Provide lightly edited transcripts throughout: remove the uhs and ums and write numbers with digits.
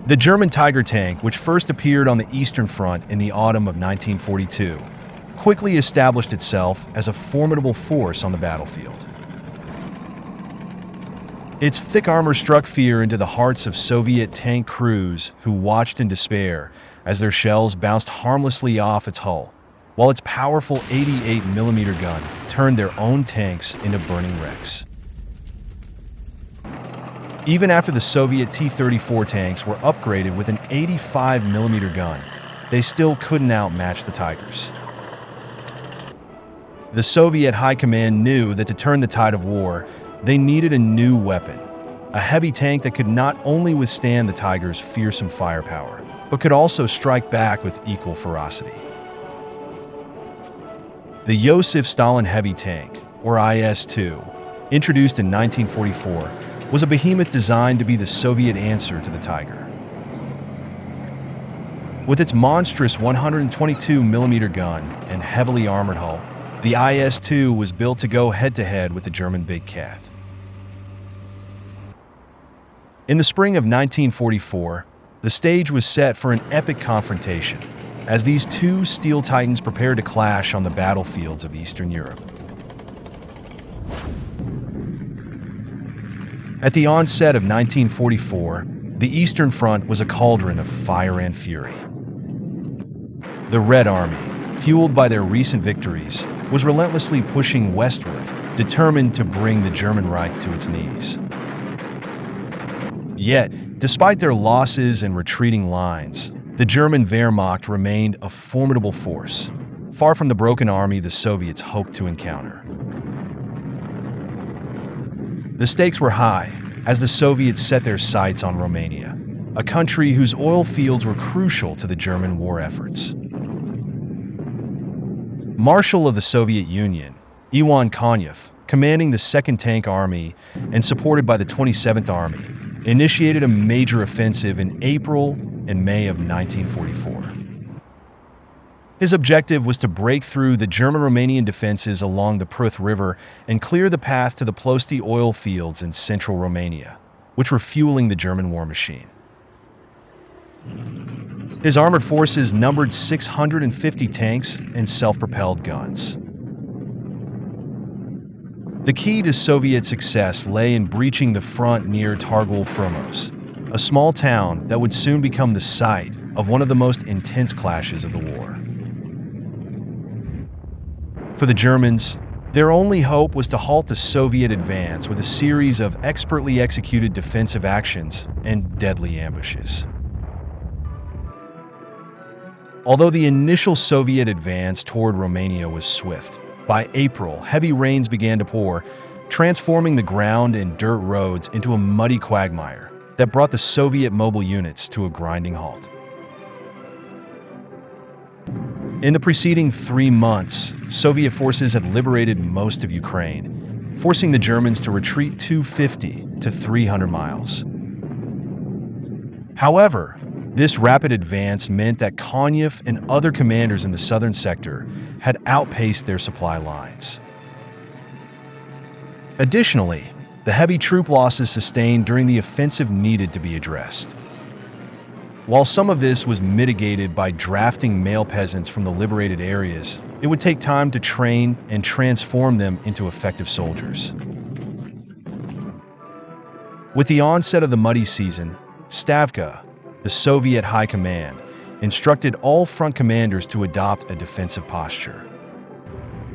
The German Tiger tank, which first appeared on the Eastern Front in the autumn of 1942, quickly established itself as a formidable force on the battlefield. Its thick armor struck fear into the hearts of Soviet tank crews who watched in despair as their shells bounced harmlessly off its hull, while its powerful 88mm gun turned their own tanks into burning wrecks. Even after the Soviet T-34 tanks were upgraded with an 85mm gun, they still couldn't outmatch the Tigers. The Soviet high command knew that to turn the tide of war, they needed a new weapon, a heavy tank that could not only withstand the Tigers' fearsome firepower, but could also strike back with equal ferocity. The Joseph Stalin Heavy Tank, or IS-2, introduced in 1944, was a behemoth designed to be the Soviet answer to the Tiger. With its monstrous 122mm gun and heavily armored hull, the IS-2 was built to go head-to-head with the German Big Cat. In the spring of 1944, the stage was set for an epic confrontation as these two steel titans prepared to clash on the battlefields of Eastern Europe. At the onset of 1944, the Eastern Front was a cauldron of fire and fury. The Red Army, fueled by their recent victories, was relentlessly pushing westward, determined to bring the German Reich to its knees. Yet, despite their losses and retreating lines, the German Wehrmacht remained a formidable force, far from the broken army the Soviets hoped to encounter. The stakes were high as the Soviets set their sights on Romania, a country whose oil fields were crucial to the German war efforts. Marshal of the Soviet Union, Ivan Konev, commanding the 2nd Tank Army and supported by the 27th Army, initiated a major offensive in April and May of 1944. His objective was to break through the German-Romanian defenses along the Pruth River and clear the path to the Plosti oil fields in Central Romania, which were fueling the German war machine. His armored forces numbered 650 tanks and self-propelled guns. The key to Soviet success lay in breaching the front near Targul Frumos, a small town that would soon become the site of one of the most intense clashes of the war. For the Germans, their only hope was to halt the Soviet advance with a series of expertly executed defensive actions and deadly ambushes. Although the initial Soviet advance toward Romania was swift, by April, heavy rains began to pour, transforming the ground and dirt roads into a muddy quagmire that brought the Soviet mobile units to a grinding halt. In the preceding 3 months, Soviet forces had liberated most of Ukraine, forcing the Germans to retreat 250 to 300 miles. However, this rapid advance meant that Konev and other commanders in the southern sector had outpaced their supply lines. Additionally, the heavy troop losses sustained during the offensive needed to be addressed. While some of this was mitigated by drafting male peasants from the liberated areas, it would take time to train and transform them into effective soldiers. With the onset of the muddy season, Stavka, the Soviet High Command, instructed all front commanders to adopt a defensive posture.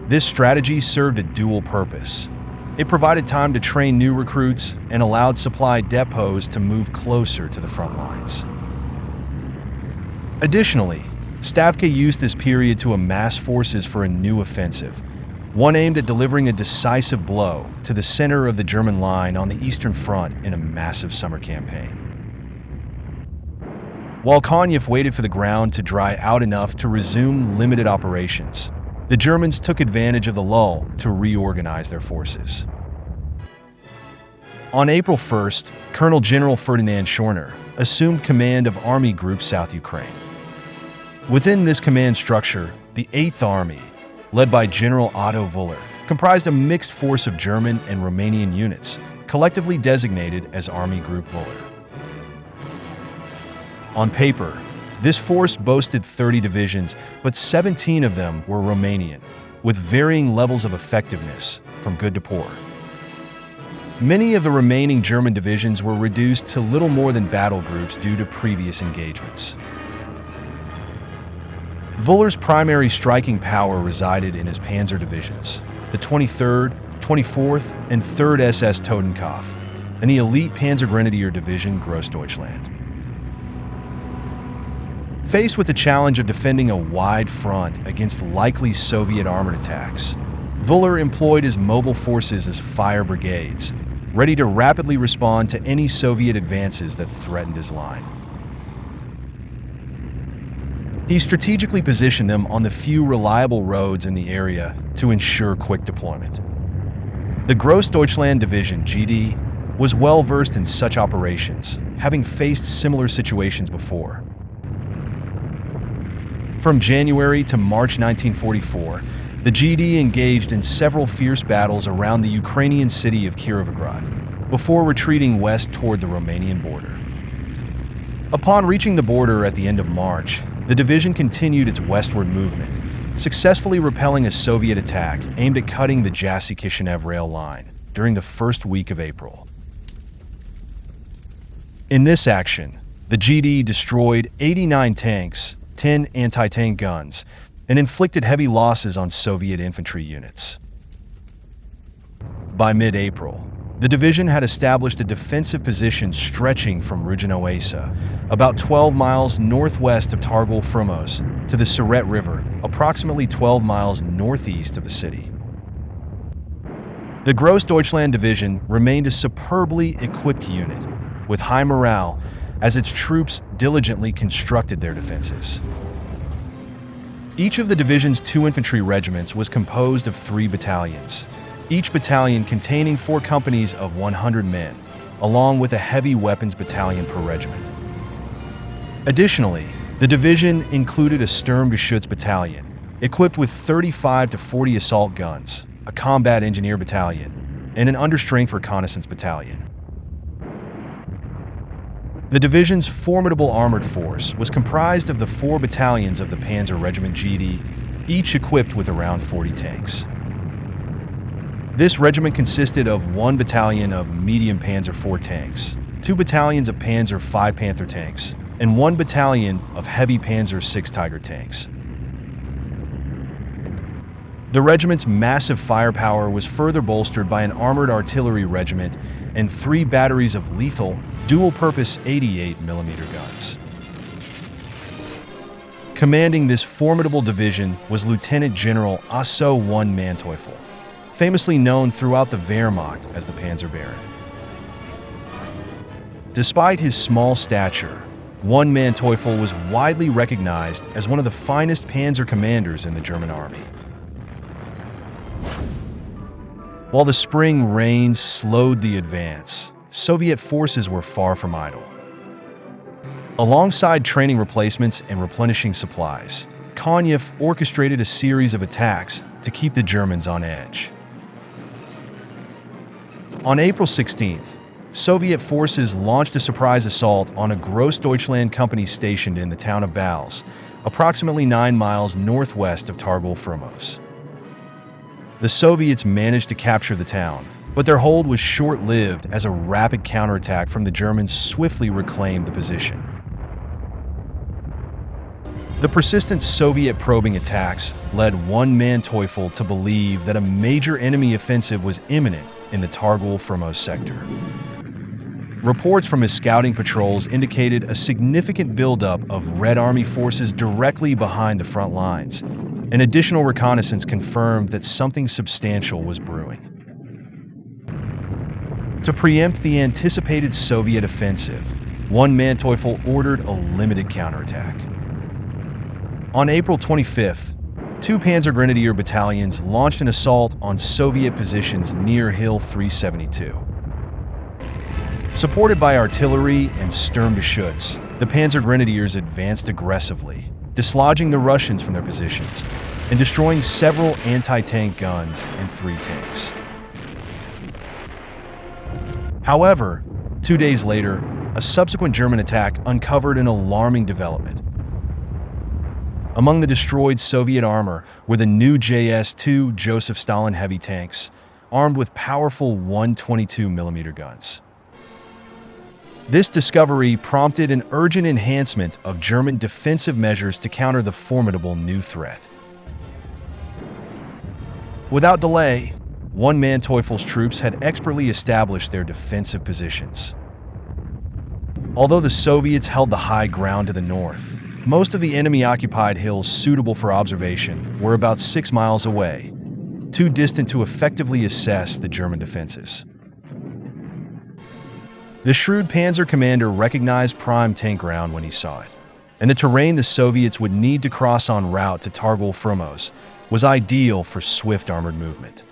This strategy served a dual purpose. It provided time to train new recruits and allowed supply depots to move closer to the front lines. Additionally, Stavka used this period to amass forces for a new offensive, one aimed at delivering a decisive blow to the center of the German line on the Eastern Front in a massive summer campaign. While Konev waited for the ground to dry out enough to resume limited operations, the Germans took advantage of the lull to reorganize their forces. On April 1st, Colonel General Ferdinand Schorner assumed command of Army Group South Ukraine. Within this command structure, the 8th Army, led by General Otto Wöhler, comprised a mixed force of German and Romanian units, collectively designated as Army Group Wöhler. On paper, this force boasted 30 divisions, but 17 of them were Romanian, with varying levels of effectiveness, from good to poor. Many of the remaining German divisions were reduced to little more than battle groups due to previous engagements. Wüller's primary striking power resided in his panzer divisions, the 23rd, 24th, and 3rd SS Totenkopf, and the elite Panzergrenadier Division Grossdeutschland. Faced with the challenge of defending a wide front against likely Soviet armored attacks, Wüller employed his mobile forces as fire brigades, ready to rapidly respond to any Soviet advances that threatened his line. He strategically positioned them on the few reliable roads in the area to ensure quick deployment. The Grossdeutschland Division, GD, was well versed in such operations, having faced similar situations before. From January to March 1944, the GD engaged in several fierce battles around the Ukrainian city of Kirovograd, before retreating west toward the Romanian border. Upon reaching the border at the end of March, the division continued its westward movement, successfully repelling a Soviet attack aimed at cutting the Jassy-Kishinev rail line during the first week of April. In this action, the GD destroyed 89 tanks, 10 anti-tank guns, and inflicted heavy losses on Soviet infantry units. By mid-April, the division had established a defensive position stretching from Ruginoasa, about 12 miles northwest of Targul Frumos, to the Siret River, approximately 12 miles northeast of the city. The Grossdeutschland Division remained a superbly equipped unit, with high morale, as its troops diligently constructed their defenses. Each of the division's 2 infantry regiments was composed of 3 battalions, each battalion containing 4 companies of 100 men, along with a heavy weapons battalion per regiment. Additionally, the division included a Sturmgeschütz battalion, equipped with 35 to 40 assault guns, a combat engineer battalion, and an understrength reconnaissance battalion. The division's formidable armored force was comprised of the 4 battalions of the Panzer Regiment GD, each equipped with around 40 tanks. This regiment consisted of 1 battalion of medium Panzer IV tanks, 2 battalions of Panzer V Panther tanks, and 1 battalion of heavy Panzer VI Tiger tanks. The regiment's massive firepower was further bolstered by an armored artillery regiment and 3 batteries of lethal, dual-purpose 88mm guns. Commanding this formidable division was Lieutenant General Asso I Manteuffel, famously known throughout the Wehrmacht as the Panzer Baron. Despite his small stature, I Manteuffel was widely recognized as one of the finest panzer commanders in the German army. While the spring rains slowed the advance, Soviet forces were far from idle. Alongside training replacements and replenishing supplies, Konyev orchestrated a series of attacks to keep the Germans on edge. On April 16th, Soviet forces launched a surprise assault on a Grossdeutschland company stationed in the town of Bals, approximately 9 miles northwest of Targul Frumos. The Soviets managed to capture the town, but their hold was short-lived as a rapid counterattack from the Germans swiftly reclaimed the position. The persistent Soviet probing attacks led I Manteuffel to believe that a major enemy offensive was imminent in the Targul Frumos sector. Reports from his scouting patrols indicated a significant buildup of Red Army forces directly behind the front lines, and additional reconnaissance confirmed that something substantial was brewing. To preempt the anticipated Soviet offensive, I Manteuffel ordered a limited counterattack. On April 25th, 2 Panzergrenadier battalions launched an assault on Soviet positions near Hill 372. Supported by artillery and Sturmgeschütz, the Panzergrenadiers advanced aggressively, dislodging the Russians from their positions and destroying several anti-tank guns and 3 tanks. However, 2 days later, a a subsequent German attack uncovered an alarming development. Among the destroyed Soviet armor were the new IS-2 Joseph Stalin heavy tanks, armed with powerful 122mm guns. This discovery prompted an urgent enhancement of German defensive measures to counter the formidable new threat. Without delay, one Manteuffel's troops had expertly established their defensive positions. Although the Soviets held the high ground to the north, most of the enemy-occupied hills suitable for observation were about 6 miles away, too distant to effectively assess the German defenses. The shrewd Panzer commander recognized prime tank ground when he saw it, and the terrain the Soviets would need to cross en route to Targul Frumos was ideal for swift armored movement.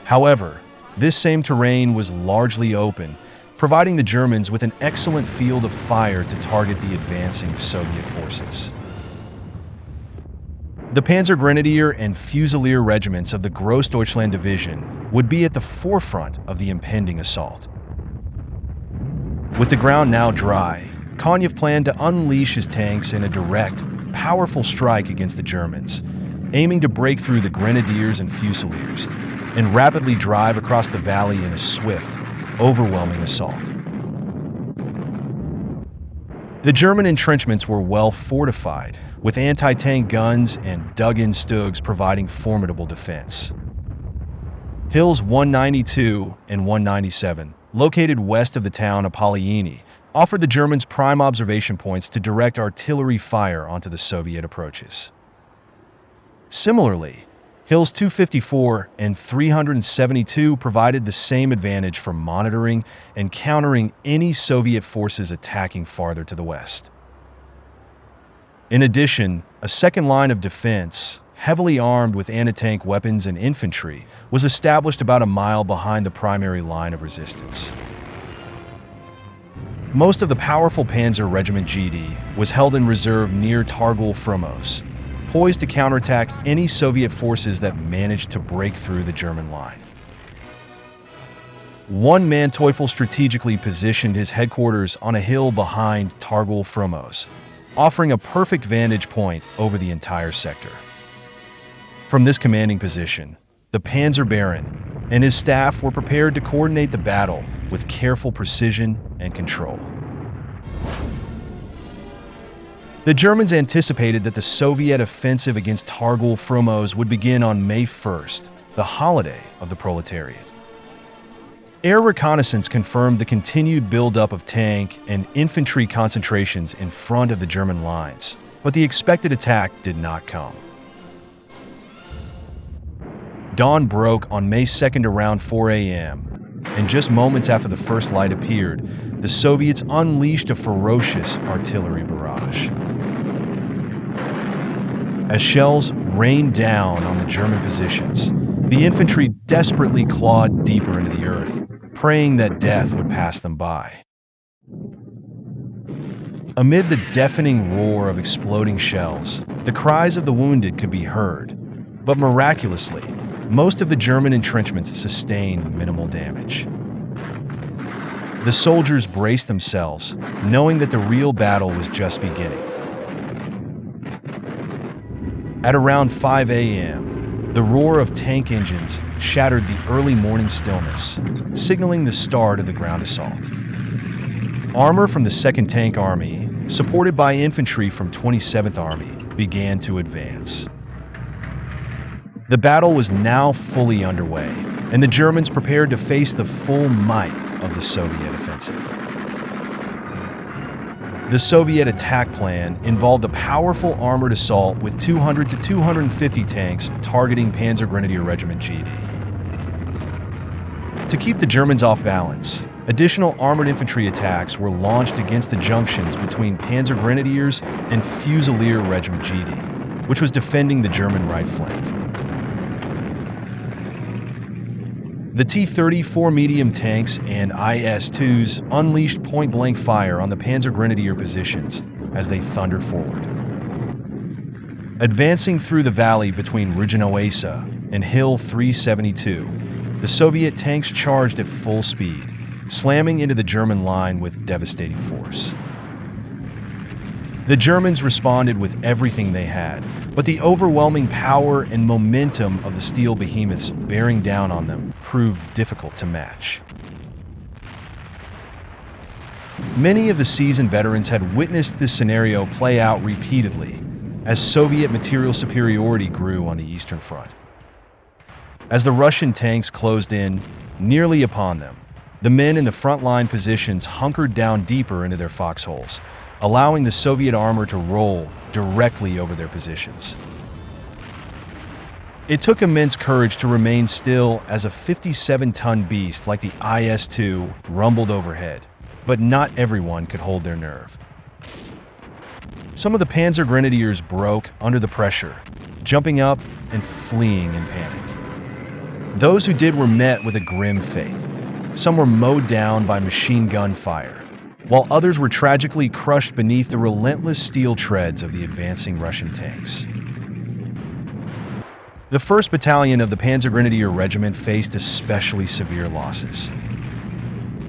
However, this same terrain was largely open, providing the Germans with an excellent field of fire to target the advancing Soviet forces. The Panzer Grenadier and Fusilier regiments of the Grossdeutschland Division would be at the forefront of the impending assault. With the ground now dry, Konev planned to unleash his tanks in a direct, powerful strike against the Germans, aiming to break through the Grenadiers and Fusiliers and rapidly drive across the valley in a swift, overwhelming assault. The German entrenchments were well fortified, with anti-tank guns and dug-in Stugs providing formidable defense. Hills 192 and 197, located west of the town of Polyeni, offered the Germans prime observation points to direct artillery fire onto the Soviet approaches. Similarly, Hills 254 and 372 provided the same advantage for monitoring and countering any Soviet forces attacking farther to the west. In addition, a second line of defense, heavily armed with anti-tank weapons and infantry, was established about a mile behind the primary line of resistance. Most of the powerful Panzer Regiment GD was held in reserve near Targul Frumos, poised to counterattack any Soviet forces that managed to break through the German line. One Manteufel strategically positioned his headquarters on a hill behind Targul Frumos, offering a perfect vantage point over the entire sector. From this commanding position, the Panzer Baron and his staff were prepared to coordinate the battle with careful precision and control. The Germans anticipated that the Soviet offensive against Targul Frumos would begin on May 1st, the holiday of the proletariat. Air reconnaissance confirmed the continued buildup of tank and infantry concentrations in front of the German lines, but the expected attack did not come. Dawn broke on May 2nd around 4 a.m., and just moments after the first light appeared, the Soviets unleashed a ferocious artillery barrage. As shells rained down on the German positions, the infantry desperately clawed deeper into the earth, praying that death would pass them by. Amid the deafening roar of exploding shells, the cries of the wounded could be heard, but miraculously, most of the German entrenchments sustained minimal damage. The soldiers braced themselves, knowing that the real battle was just beginning. At around 5 a.m., the roar of tank engines shattered the early morning stillness, signaling the start of the ground assault. Armor from the 2nd Tank Army, supported by infantry from 27th Army, began to advance. The battle was now fully underway, and the Germans prepared to face the full might of the Soviet offensive. The Soviet attack plan involved a powerful armored assault with 200 to 250 tanks targeting Panzer Grenadier Regiment GD. To keep the Germans off balance, additional armored infantry attacks were launched against the junctions between Panzer Grenadiers and Fusilier Regiment GD, which was defending the German right flank. The T-34 medium tanks and IS-2s unleashed point-blank fire on the Panzer Grenadier positions as they thundered forward. Advancing through the valley between Ruginoasa and Hill 372, the Soviet tanks charged at full speed, slamming into the German line with devastating force. The Germans responded with everything they had, but the overwhelming power and momentum of the steel behemoths bearing down on them proved difficult to match. Many of the seasoned veterans had witnessed this scenario play out repeatedly as Soviet material superiority grew on the Eastern Front. As the Russian tanks closed in nearly upon them, the men in the front-line positions hunkered down deeper into their foxholes, allowing the Soviet armor to roll directly over their positions. It took immense courage to remain still as a 57-ton beast like the IS-2 rumbled overhead, but not everyone could hold their nerve. Some of the Panzer Grenadiers broke under the pressure, jumping up and fleeing in panic. Those who did were met with a grim fate. Some were mowed down by machine gun fire, while others were tragically crushed beneath the relentless steel treads of the advancing Russian tanks. The 1st Battalion of the Panzer Grenadier Regiment faced especially severe losses.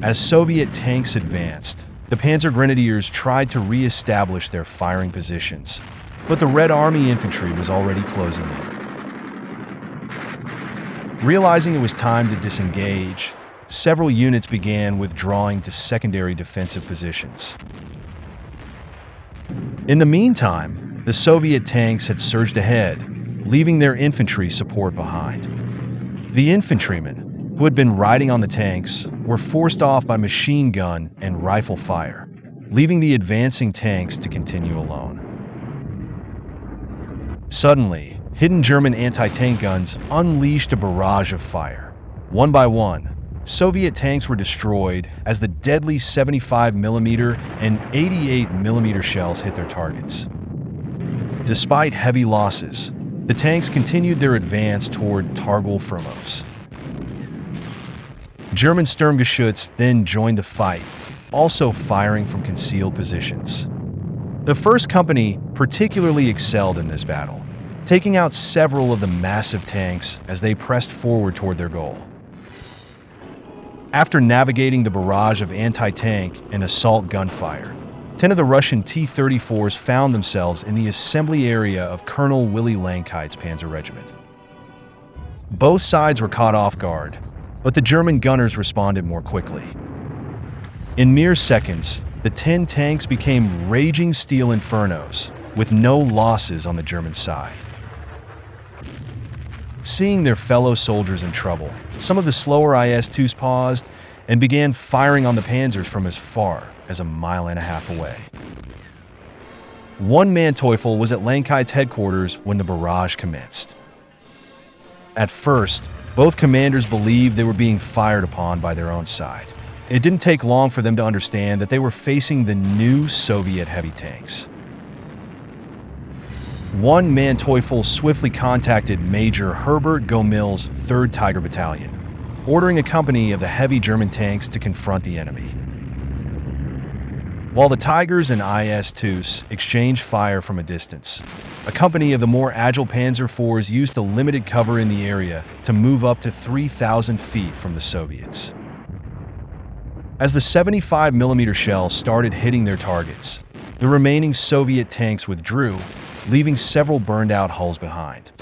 As Soviet tanks advanced, the Panzer Grenadiers tried to re-establish their firing positions, but the Red Army infantry was already closing in. Realizing it was time to disengage, several units began withdrawing to secondary defensive positions. In the meantime, the Soviet tanks had surged ahead, leaving their infantry support behind. The infantrymen, who had been riding on the tanks, were forced off by machine gun and rifle fire, leaving the advancing tanks to continue alone. Suddenly, hidden German anti-tank guns unleashed a barrage of fire. One by one, Soviet tanks were destroyed as the deadly 75mm and 88mm shells hit their targets. Despite heavy losses, the tanks continued their advance toward Targul Frumos. German Sturmgeschütz then joined the fight, also firing from concealed positions. The 1st Company particularly excelled in this battle, taking out several of the massive tanks as they pressed forward toward their goal. After navigating the barrage of anti-tank and assault gunfire, 10 of the Russian T-34s found themselves in the assembly area of Colonel Willy Langkeit's Panzer Regiment. Both sides were caught off guard, but the German gunners responded more quickly. In mere seconds, the 10 tanks became raging steel infernos, with no losses on the German side. Seeing their fellow soldiers in trouble, some of the slower IS-2s paused and began firing on the panzers from as far as a mile and a half away. One Manteuffel was at Langkeit's headquarters when the barrage commenced. At first, both commanders believed they were being fired upon by their own side. It didn't take long for them to understand that they were facing the new Soviet heavy tanks. One Manteuffel swiftly contacted Major Herbert Gomill's 3rd Tiger Battalion, ordering a company of the heavy German tanks to confront the enemy. While the Tigers and IS-2s exchanged fire from a distance, a company of the more agile Panzer IVs used the limited cover in the area to move up to 3,000 feet from the Soviets. As the 75mm shells started hitting their targets, the remaining Soviet tanks withdrew, leaving several burned-out hulls behind.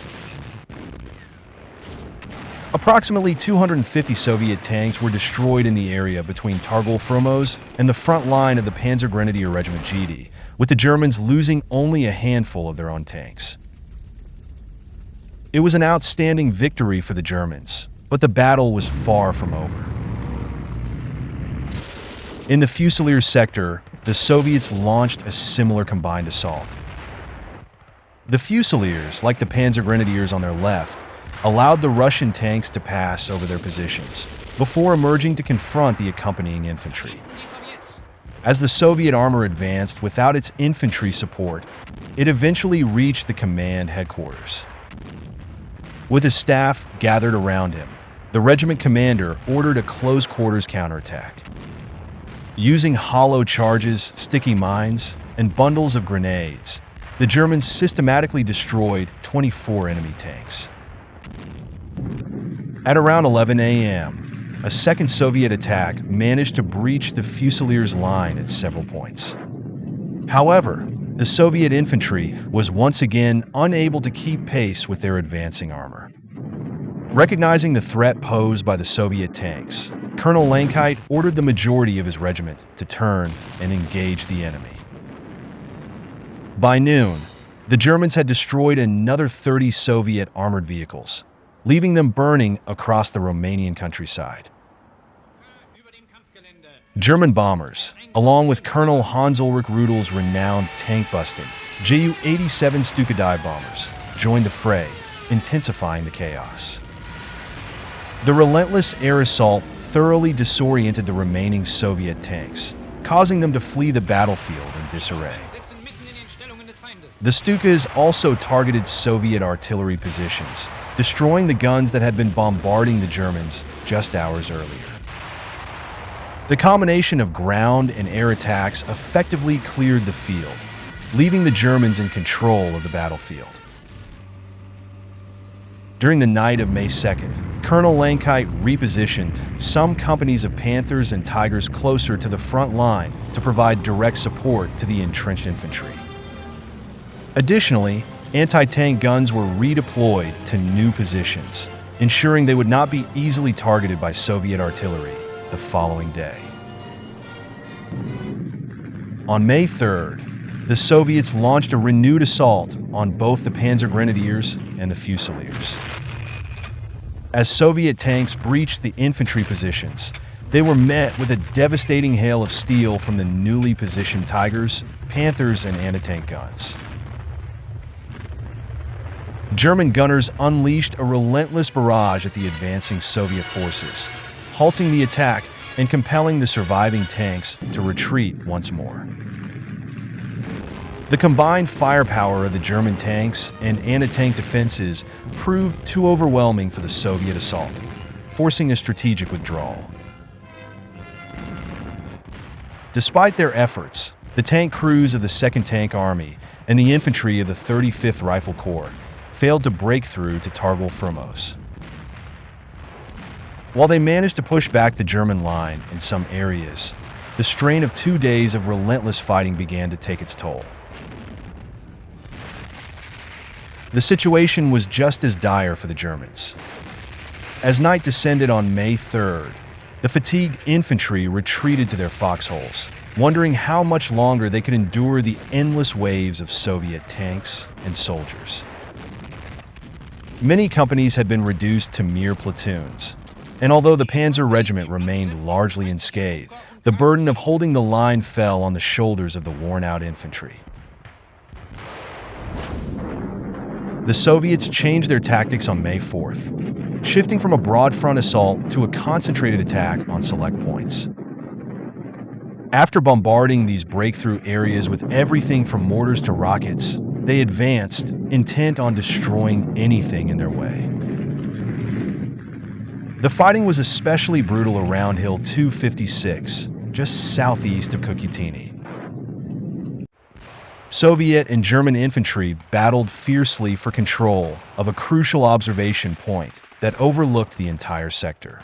Approximately 250 Soviet tanks were destroyed in the area between Targul Frumos and the front line of the Panzer Grenadier Regiment GD, with the Germans losing only a handful of their own tanks. It was an outstanding victory for the Germans, but the battle was far from over. In the Fusiliers sector, the Soviets launched a similar combined assault. The Fusiliers, like the Panzer Grenadiers on their left, allowed the Russian tanks to pass over their positions before emerging to confront the accompanying infantry. As the Soviet armor advanced without its infantry support, it eventually reached the command headquarters. With his staff gathered around him, the regiment commander ordered a close-quarters counterattack. Using hollow charges, sticky mines, and bundles of grenades, the Germans systematically destroyed 24 enemy tanks. At around 11 a.m., a second Soviet attack managed to breach the Fusiliers' line at several points. However, the Soviet infantry was once again unable to keep pace with their advancing armor. Recognizing the threat posed by the Soviet tanks, Colonel Lankite ordered the majority of his regiment to turn and engage the enemy. By noon, the Germans had destroyed another 30 Soviet armored vehicles, leaving them burning across the Romanian countryside. German bombers, along with Colonel Hans-Ulrich Rudel's renowned tank-busting Ju-87 Stuka bombers, joined the fray, intensifying the chaos. The relentless air assault thoroughly disoriented the remaining Soviet tanks, causing them to flee the battlefield in disarray. The Stukas also targeted Soviet artillery positions, destroying the guns that had been bombarding the Germans just hours earlier. The combination of ground and air attacks effectively cleared the field, leaving the Germans in control of the battlefield. During the night of May 2nd, Colonel Lankite repositioned some companies of Panthers and Tigers closer to the front line to provide direct support to the entrenched infantry. Additionally, anti-tank guns were redeployed to new positions, ensuring they would not be easily targeted by Soviet artillery the following day. On May 3rd, the Soviets launched a renewed assault on both the Panzer Grenadiers and the Fusiliers. As Soviet tanks breached the infantry positions, they were met with a devastating hail of steel from the newly positioned Tigers, Panthers, and anti-tank guns. German gunners unleashed a relentless barrage at the advancing Soviet forces, halting the attack and compelling the surviving tanks to retreat once more. The combined firepower of the German tanks and anti-tank defenses proved too overwhelming for the Soviet assault, forcing a strategic withdrawal. Despite their efforts, the tank crews of the 2nd Tank Army and the infantry of the 35th Rifle Corps failed to break through to Targul Frumos. While they managed to push back the German line in some areas, the strain of 2 days of relentless fighting began to take its toll. The situation was just as dire for the Germans. As night descended on May 3rd, the fatigued infantry retreated to their foxholes, wondering how much longer they could endure the endless waves of Soviet tanks and soldiers. Many companies had been reduced to mere platoons, and although the Panzer Regiment remained largely unscathed, the burden of holding the line fell on the shoulders of the worn-out infantry. The Soviets changed their tactics on May 4th, shifting from a broad front assault to a concentrated attack on select points. After bombarding these breakthrough areas with everything from mortars to rockets, they advanced, intent on destroying anything in their way. The fighting was especially brutal around Hill 256, just southeast of Cucutini. Soviet and German infantry battled fiercely for control of a crucial observation point that overlooked the entire sector.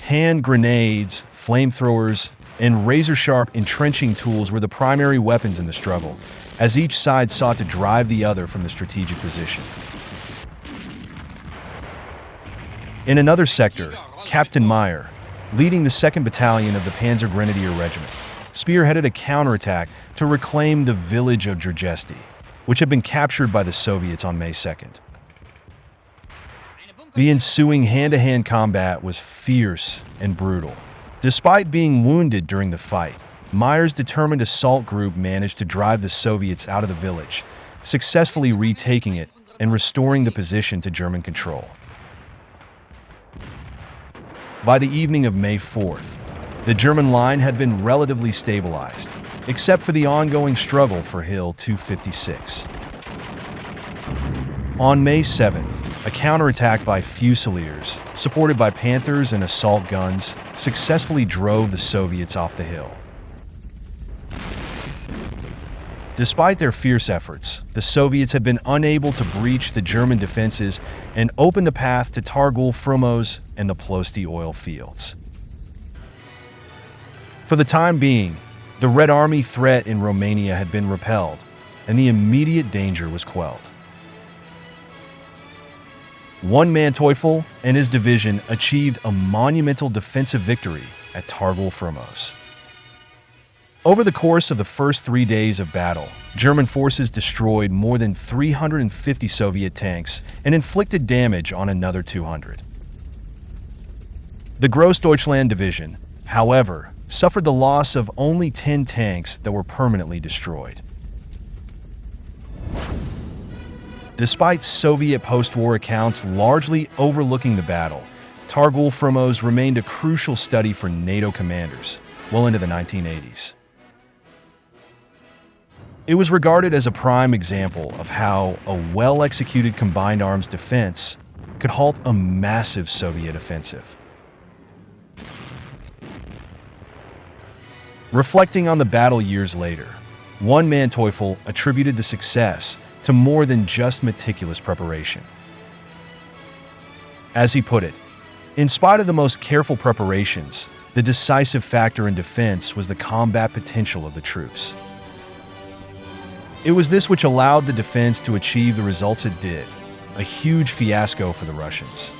Hand grenades, flamethrowers, and razor-sharp entrenching tools were the primary weapons in the struggle, as each side sought to drive the other from the strategic position. In another sector, Captain Meyer, leading the 2nd Battalion of the Panzer Grenadier Regiment, spearheaded a counterattack to reclaim the village of Drjesti, which had been captured by the Soviets on May 2nd. The ensuing hand-to-hand combat was fierce and brutal. Despite being wounded during the fight, Meyer's determined assault group managed to drive the Soviets out of the village, successfully retaking it and restoring the position to German control. By the evening of May 4th, the German line had been relatively stabilized, except for the ongoing struggle for Hill 256. On May 7th, a counterattack by Fusiliers, supported by Panthers and assault guns, successfully drove the Soviets off the hill. Despite their fierce efforts, the Soviets had been unable to breach the German defenses and open the path to Targul Frumos and the Plosti oil fields. For the time being, the Red Army threat in Romania had been repelled, and the immediate danger was quelled. One Manteuffel and his division achieved a monumental defensive victory at Targul Frumos. Over the course of the first 3 days of battle, German forces destroyed more than 350 Soviet tanks and inflicted damage on another 200. The Grossdeutschland Division, however, suffered the loss of only 10 tanks that were permanently destroyed. Despite Soviet post-war accounts largely overlooking the battle, Targul Frumos remained a crucial study for NATO commanders well into the 1980s. It was regarded as a prime example of how a well-executed combined arms defense could halt a massive Soviet offensive. Reflecting on the battle years later, one Manteuffel attributed the success to more than just meticulous preparation. As he put it, in spite of the most careful preparations, the decisive factor in defense was the combat potential of the troops. It was this which allowed the defense to achieve the results it did, a huge fiasco for the Russians.